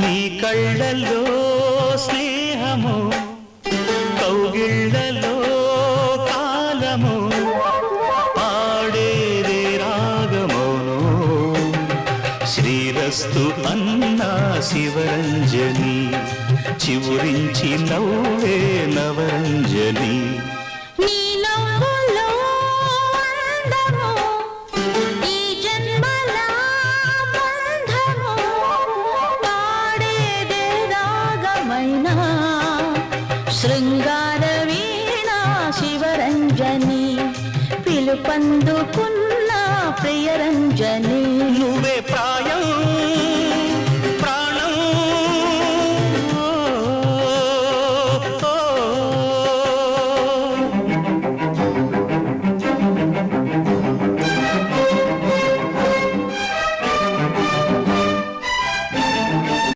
నీ కళ్ళల్లో స్నేహము కౌగిళ్ళలో కాలము పాడేదే రాగమౌను శ్రీరస్తు అన్నా శివరంజని చివురించి నవ్వే నవరంజని శృంగార వీణా శివరంజని పిలుపందుకున్న ప్రియరంజని